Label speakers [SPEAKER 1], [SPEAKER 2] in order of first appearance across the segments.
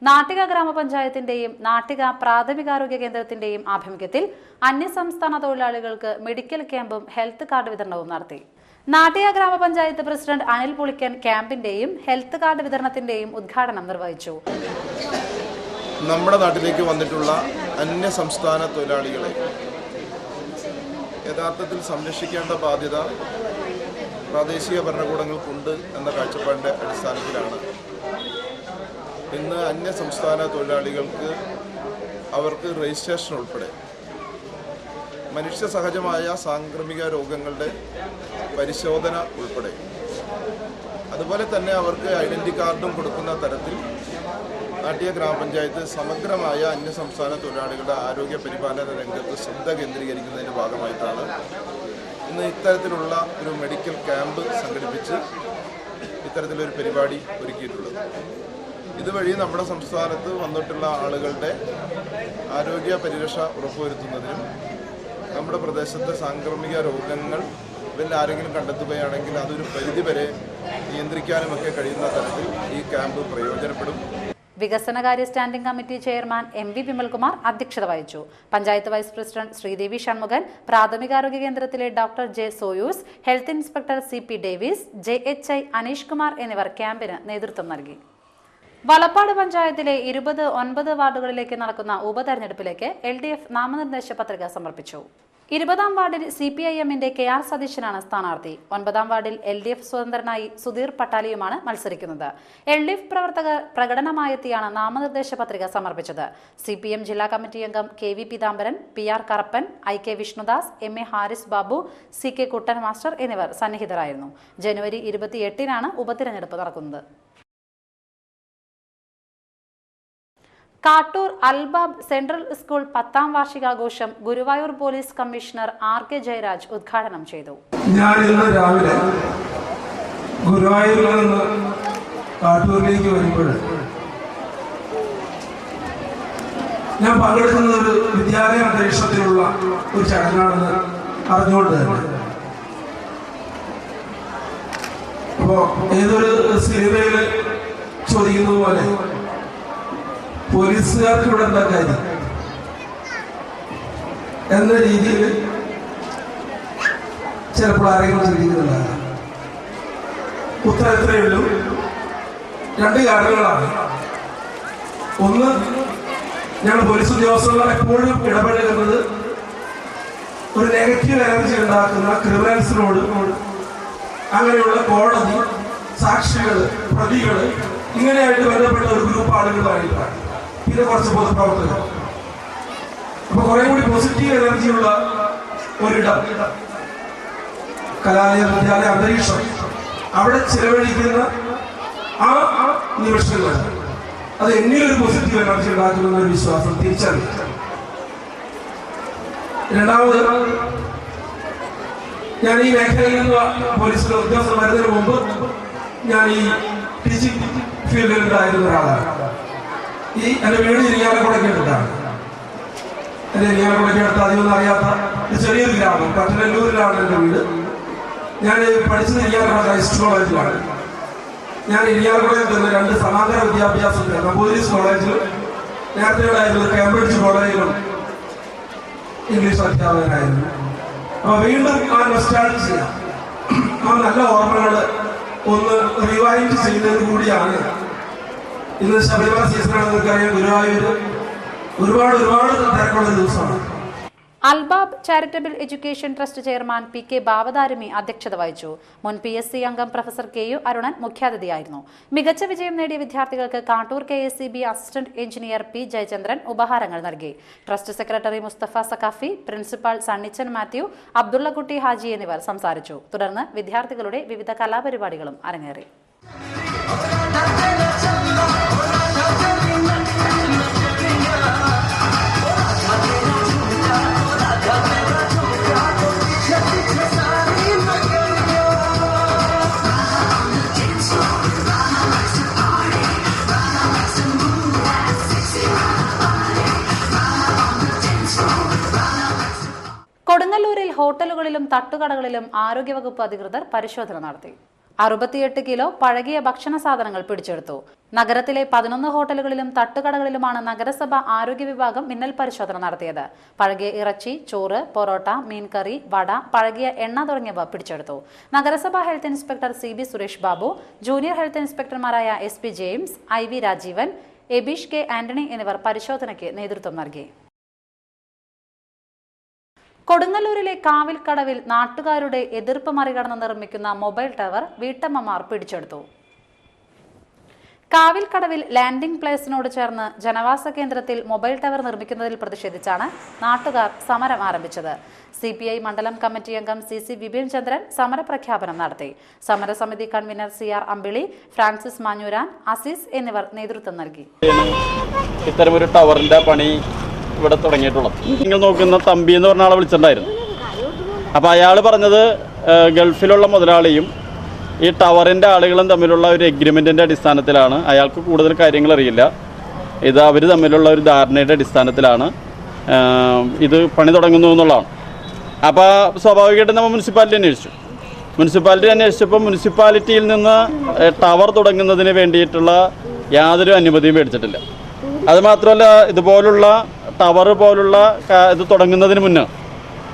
[SPEAKER 1] നാട്ടിക ഗ്രാമപഞ്ചായത്തിന്റെയും നാട്ടിക പ്രാഥമികാരോഗ്യ കേന്ദ്രത്തിന്റെയും ആഭിമുഖ്യത്തിൽ അന്യസംസ്ഥാന തൊഴിലാളികൾക്ക് മെഡിക്കൽ ക്യാമ്പും ഹെൽത്ത് കാർഡ് വിതരണവും നടത്തി. നാട്ടിക ഗ്രാമപഞ്ചായത്ത് പ്രസിഡന്റ് അനിൽ പുളിക്കൻ ക്യാമ്പിന്റെയും ഹെൽത്ത് കാർഡ് വിതരണത്തിന്റെയും ഉദ്ഘാടനം നിർവഹിച്ചു.
[SPEAKER 2] നമ്മുടെ നാട്ടിലേക്ക് വന്നിട്ടുള്ള അന്യസംസ്ഥാന തൊഴിലാളികളെ യഥാർത്ഥത്തിൽ സംരക്ഷിക്കേണ്ട ബാധ്യത പ്രാദേശിക ഭരണകൂടങ്ങൾക്കുണ്ട് എന്ന കാഴ്ചപ്പാടിൻ്റെ അടിസ്ഥാനത്തിലാണ് ഇന്ന് അന്യസംസ്ഥാന തൊഴിലാളികൾക്ക് അവർക്ക് രജിസ്ട്രേഷൻ ഉൾപ്പെടെ മനുഷ്യ സഹജമായ സാംക്രമിക രോഗങ്ങളുടെ പരിശോധന ഉൾപ്പെടെ അതുപോലെ തന്നെ അവർക്ക് ഐഡൻറ്റി കാർഡും കൊടുക്കുന്ന തരത്തിൽ നാട്ടിക ഗ്രാമപഞ്ചായത്ത് സമഗ്രമായ അന്യസംസ്ഥാന തൊഴിലാളികളുടെ ആരോഗ്യ പരിപാലന രംഗത്ത് ശ്രദ്ധ കേന്ദ്രീകരിക്കുന്നതിൻ്റെ ഭാഗമായിട്ടാണ് ഇന്ന് ഇത്തരത്തിലുള്ള ഒരു മെഡിക്കൽ ക്യാമ്പ് സംഘടിപ്പിച്ച് ഇത്തരത്തിലൊരു പരിപാടി ഒരുക്കിയിട്ടുള്ളത്. ഇതുവഴി നമ്മുടെ സംസ്ഥാനത്ത് വന്നിട്ടുള്ള ആളുകളുടെ ആരോഗ്യ പരിരക്ഷ ഉറപ്പുവരുത്തുന്നതിനും നമ്മുടെ പ്രദേശത്തെ സാംക്രമിക രോഗങ്ങൾ ഇവരിൽ ആരെങ്കിലും കണ്ടെത്തുകയാണെങ്കിൽ അതൊരു പരിധിവരെ നിയന്ത്രിക്കാനുമൊക്കെ കഴിയുന്ന തരത്തിൽ ഈ ക്യാമ്പ് പ്രയോജനപ്പെടും.
[SPEAKER 1] വികസനകാര്യ standing committee chairman M V Vimalkumar അധ്യക്ഷത വഹിച്ചു. പഞ്ചായത്ത് വൈസ് പ്രസിഡന്റ് ശ്രീദേവി ഷൺമുഖൻ, പ്രാഥമികാരോഗ്യ കേന്ദ്രത്തിലെ doctor J Soyus, health inspector CP Davis, JHI Aneesh Kumar എന്നിവർ ക്യാമ്പിന് നേതൃത്വം നൽകി. വളപ്പാട് പഞ്ചായത്തിലെ 29 വാർഡുകളിലേക്ക് നടക്കുന്ന ഉപതെരഞ്ഞെടുപ്പിലേക്ക് LDF നാമനിർദ്ദേശ പത്രിക സമർപ്പിച്ചു. 20-ാം വാർഡിൽ CPIM-ന്റെ KR സതീശനാണ് സ്ഥാനാർത്ഥി. 9-ാം വാർഡിൽ LDF സ്വതന്ത്രനായി സുധീർ പട്ടാലിയുമാണ് മത്സരിക്കുന്നത്. LDF പ്രവർത്തകർ പ്രകടനമായെത്തിയാണ് നാമനിർദ്ദേശ പത്രിക സമർപ്പിച്ചത്. CPM ജില്ലാ കമ്മിറ്റി അംഗം KV Peethambaran, PR Karappan, IK Vishnudas, MA Haris Babu, CK Kuttan master എന്നിവർ സന്നിഹിതരായിരുന്നു. ജനുവരി 28-നാണ് ഉപതിരഞ്ഞെടുപ്പ് നടക്കുന്നത്. കാട്ടൂർ അൽബാബ് സെൻട്രൽ സ്കൂൾ 10ാം വാർഷികാഘോഷം Guruvayur police commissioner RK Jayaraj ഉദ്ഘാടനം ചെയ്തു.
[SPEAKER 3] ഞാൻ ഇന്ന് രാവിലെ ഗുരുവായൂരിൽ നിന്ന് കാട്ടൂരിലേക്ക് വരുമ്പോൾ ഞാൻ പങ്കെടുക്കുന്നത് ഒരു വിദ്യാലയ അന്തരീക്ഷത്തിലുള്ള ഒരു ചടങ്ങാണെന്ന് അറിഞ്ഞുകൊണ്ട് തന്നെ അപ്പോൾ ഏതൊരു സിനിമയിൽ ചോദിക്കുന്നത് പോലെ പോലീസുകാർക്ക് ഇവിടെ എന്താ കാര്യം എന്ന രീതിയിൽ ചിലപ്പോൾ ആരെങ്കിലും ചിന്തിക്കുന്നില്ല. ഉത്തരം എത്രയേ ഉള്ളൂ. 2 കാരണങ്ങളാണ്. ഒന്ന്, ഞങ്ങൾ പോലീസ് ഉദ്യോഗസ്ഥർ എപ്പോഴും ഇടപഴകുന്നത് ഒരു നെഗറ്റീവ് എനർജി ഉണ്ടാക്കുന്ന ക്രിമിനൽസിനോട്, അങ്ങനെയുള്ള കോടതി, സാക്ഷികൾ, പ്രതികൾ, ഇങ്ങനെയായിട്ട് ബന്ധപ്പെട്ട ഒരു ഗ്രൂപ്പ് ആളുകളായിട്ടാണ്. പിന്നെ കുറച്ച് പൊതുപ്രവർത്തകർ. അപ്പൊ കുറെ കൂടി പോസിറ്റീവ് എനർജിയുള്ള ഒരിടം, കലാലയ വിദ്യാലയ അന്തരീക്ഷം, അവിടെ ചിലവഴിക്കുന്ന ആ നിമിഷങ്ങൾ അത് എന്നിലൊരു പോസിറ്റീവ് എനർജി ഉണ്ടാക്കുമെന്നൊരു വിശ്വാസം തിരിച്ചറിയും. രണ്ടാമത്, ഞാൻ ഈ മേഖലയിൽ നിന്ന് പോലീസിലെ ഉദ്യോഗസ്ഥർ വരുന്നതിന് മുമ്പ് ഞാൻ ഈ ടീച്ചിങ് ഫീൽഡിൽ ഉണ്ടായിരുന്ന ഒരാളാണ്. എൻ്റെ വീട് ഇരിങ്ങാലക്കുടയ്ക്കടുത്താണ്. എൻ്റെ ഇരിങ്ങാലക്കുടയ്ക്കടുത്ത് അധികമൊന്നും അറിയാത്ത ഒരു ചെറിയൊരു ഗ്രാമം, പട്ടനല്ലൂരിലാണ് എൻ്റെ വീട്. ഞാൻ പഠിച്ചത് ഇരിങ്ങാലക്കുട ഹൈസ്കൂൾ കോളേജിലാണ്. ഞാൻ ഇരിങ്ങാലക്കുടയിൽ നിന്ന് 2 സമാന്തര വിദ്യാഭ്യാസത്തിൽ പോലീസ് കോളേജിലും നേരത്തെ ഉണ്ടായിരുന്നത് കേംബ്രിഡ്ജ് കോളേജിലും ഇംഗ്ലീഷ് അധ്യാപകനായിരുന്നു. അപ്പോൾ വീണ്ടും ആ നൊസ്റ്റാൾജിയ ചെയ്യാം, ആ നല്ല ഓർമ്മകൾ ഒന്ന് റിവൈൻഡ് ചെയ്യുന്നത് കൂടിയാണ്. ഇന്ന് ശബരിമല സീസണാണ്. നിങ്ങൾക്കറിയാം, ഗുരുവായൂർ ഒരുപാട് തിരക്കുള്ള ദിവസമാണ്.
[SPEAKER 1] Albab charitable education trust chairman PK Bavatharami അധ്യക്ഷത വഹിച്ചു. മുൻ PSC അംഗം പ്രൊഫസർ KU അരുണൻ മുഖ്യാതിഥിയായിരുന്നു. മികച്ച വിജയം നേടിയ വിദ്യാർത്ഥികൾക്ക് Kattoor KSEB assistant engineer P Jayachandran ഉപഹാരങ്ങൾ നൽകി. Trust secretary Musthafa Saqafi, principal Sunnichan Mathew, Abdullakutty Haji എന്നിവർ സംസാരിച്ചു. തുടർന്ന് വിദ്യാർത്ഥികളുടെ വിവിധ കലാപരിപാടികളും അരങ്ങേറി. കൊടുങ്ങല്ലൂരിൽ ഹോട്ടലുകളിലും തട്ടുകടകളിലും ആരോഗ്യവകുപ്പ് അധികൃതർ പരിശോധന നടത്തി. 68 കിലോ പഴകിയ ഭക്ഷണ സാധനങ്ങൾ പിടിച്ചെടുത്തു. നഗരത്തിലെ 11 ഹോട്ടലുകളിലും തട്ടുകടകളിലുമാണ് നഗരസഭ ആരോഗ്യ വിഭാഗം മിന്നൽ പരിശോധന നടത്തിയത്. പഴകിയ ഇറച്ചി, ചോറ്, പൊറോട്ട, മീൻകറി, വട, പഴകിയ എണ്ണ തുടങ്ങിയവ പിടിച്ചെടുത്തു. നഗരസഭ health inspector CB Suresh Babu, junior health ഇൻസ്പെക്ടർമാരായ SP James, IV Rajeevan, Ebeesh K Antony എന്നിവർ പരിശോധനയ്ക്ക് നേതൃത്വം നൽകി. കൊടുങ്ങല്ലൂരിലെ കാവിൽക്കടവിൽ നാട്ടുകാരുടെ എതിർപ്പ് മറികടന്ന് നിർമ്മിക്കുന്ന മൊബൈൽ ടവർ വീട്ടമ്മമാർ പിടിച്ചെടുത്തു. കാവിൽക്കടവിൽ ലാൻഡിംഗ് പ്ലേസിനോട് ചേർന്ന് ജനവാസ കേന്ദ്രത്തിൽ മൊബൈൽ ടവർ നിർമ്മിക്കുന്നതിൽ പ്രതിഷേധിച്ചാണ് നാട്ടുകാർ സമരം ആരംഭിച്ചത്. CPI മണ്ഡലം കമ്മിറ്റി അംഗം CC വിപിൻ ചന്ദ്രൻ സമരപ്രഖ്യാപനം നടത്തി. സമരസമിതി കൺവീനർ CR അമ്പിളി, ഫ്രാൻസിസ് മാഞ്ഞൂരാൻ, അസീസ് എന്നിവർ നേതൃത്വം നൽകി.
[SPEAKER 4] ഇത്തരമൊരു ടവറിന്റെ പണി ഇവിടെ തുടങ്ങിയിട്ടുള്ളത്. നിങ്ങൾ നോക്കുന്ന തമ്പി എന്ന് പറഞ്ഞ ആളെ വിളിച്ചിട്ടുണ്ടായിരുന്നു. അപ്പോൾ അയാൾ പറഞ്ഞത് ഗൾഫിലുള്ള മുതലാളിയും ഈ ടവറിൻ്റെ ആളുകളും തമ്മിലുള്ള ഒരു എഗ്രിമെൻറ്റിൻ്റെ അടിസ്ഥാനത്തിലാണ്. അയാൾക്ക് കൂടുതൽ കാര്യങ്ങൾ അറിയില്ല. ഇത് അവർ തമ്മിലുള്ള ഒരു ധാരണയുടെ അടിസ്ഥാനത്തിലാണ് ഇത് പണി തുടങ്ങുന്നു എന്നുള്ളതാണ്. അപ്പോൾ സ്വാഭാവികമായിട്ടും നമ്മൾ മുനിസിപ്പാലിറ്റി അന്വേഷിച്ചപ്പോൾ മുനിസിപ്പാലിറ്റിയിൽ നിന്ന് ടവർ തുടങ്ങുന്നതിന് വേണ്ടിയിട്ടുള്ള യാതൊരു അനുമതിയും മേടിച്ചിട്ടില്ല. അതുമാത്രമല്ല, ഇതുപോലുള്ള ടവർ പോലുള്ള ഇത് തുടങ്ങുന്നതിന് മുന്നേ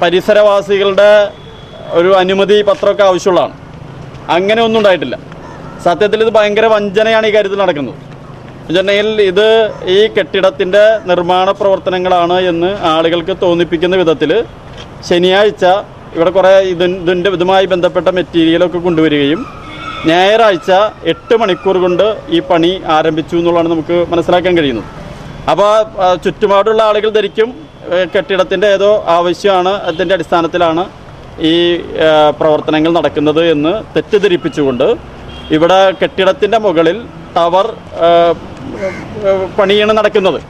[SPEAKER 4] പരിസരവാസികളുടെ ഒരു അനുമതി പത്രമൊക്കെ ആവശ്യമുള്ളതാണ്. അങ്ങനെ ഒന്നും ഉണ്ടായിട്ടില്ല. സത്യത്തിൽ ഇത് ഭയങ്കര വഞ്ചനയാണ് ഈ കാര്യത്തിൽ നടക്കുന്നത്. എന്നുവെച്ചിട്ടുണ്ടെങ്കിൽ ഇത് ഈ കെട്ടിടത്തിൻ്റെ നിർമ്മാണ പ്രവർത്തനങ്ങളാണ് എന്ന് ആളുകൾക്ക് തോന്നിപ്പിക്കുന്ന വിധത്തിൽ ശനിയാഴ്ച ഇവിടെ കുറേ ഇതുമായി ബന്ധപ്പെട്ട മെറ്റീരിയലൊക്കെ കൊണ്ടുവരികയും ഞായറാഴ്ച 8 മണിക്കൂർ കൊണ്ട് ഈ പണി ആരംഭിച്ചു എന്നുള്ളതാണ് നമുക്ക് മനസ്സിലാക്കാൻ കഴിയുന്നത്. അപ്പോൾ ചുറ്റുപാടുള്ള ആളുകൾ ധരിക്കും കെട്ടിടത്തിൻ്റെ ഏതോ ആവശ്യമാണ്, അതിൻ്റെ അടിസ്ഥാനത്തിലാണ് ഈ പ്രവർത്തനങ്ങൾ നടക്കുന്നത് എന്ന് തെറ്റിദ്ധരിപ്പിച്ചുകൊണ്ട് ഇവിടെ കെട്ടിടത്തിൻ്റെ മുകളിൽ ടവർ പണിയാണ് നടക്കുന്നത്.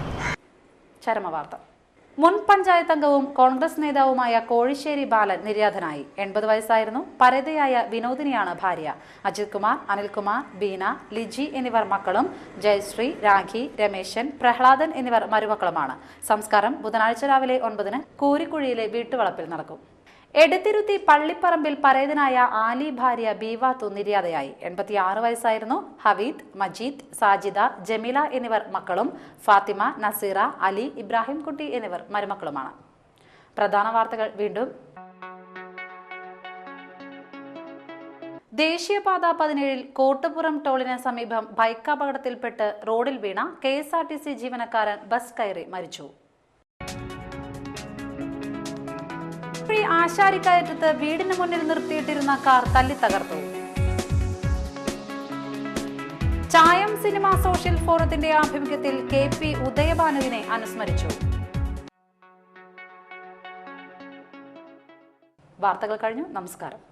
[SPEAKER 1] ചരമവാർത്ത. മുൻ പഞ്ചായത്ത് അംഗവും കോൺഗ്രസ് നേതാവുമായ കോഴിശ്ശേരി ബാലൻ നിര്യാതനായി. 80 വയസ്സായിരുന്നു. പരേതയായ വിനോദിനിയാണ് ഭാര്യ. അജിത് കുമാർ, അനിൽകുമാർ, ബീന, ലിജി എന്നിവർ മക്കളും ജയശ്രീ, രാഖി, രമേശൻ, പ്രഹ്ലാദൻ എന്നിവർ മരുമക്കളുമാണ്. സംസ്കാരം ബുധനാഴ്ച രാവിലെ 9-ന് കൂരിക്കുഴിയിലെ വീട്ടുവളപ്പിൽ നടക്കും. എടത്തിരുത്തി പള്ളിപ്പറമ്പിൽ പരേതനായ ആലി ഭാര്യ ബീവാത്തു നിര്യാതയായി. 86 വയസ്സായിരുന്നു. ഹവീദ്, മജീദ്, സാജിദ, ജമീല എന്നിവർ മക്കളും ഫാത്തിമ, നസീറ, അലി, ഇബ്രാഹിം കുട്ടി എന്നിവർ മരുമക്കളുമാണ്. പ്രധാന വാർത്തകൾ വീണ്ടും. ദേശീയപാത 17 കോട്ടുപുറം ടോളിന് സമീപം ബൈക്ക് അപകടത്തിൽപ്പെട്ട് റോഡിൽ വീണ KSRTC ജീവനക്കാരൻ ബസ് കയറി മരിച്ചു. ആശാരിക്കയറ്റത്ത് വീടിന് മുന്നിൽ നിർത്തിയിട്ടിരുന്ന കാർ തല്ലിത്തകർത്തു. ചായം സിനിമ സോഷ്യൽ ഫോറത്തിന്റെ ആഭിമുഖ്യത്തിൽ KP ഉദയഭാനുവിനെ അനുസ്മരിച്ചു. വാർത്തകൾ കഴിഞ്ഞു. നമസ്കാരം.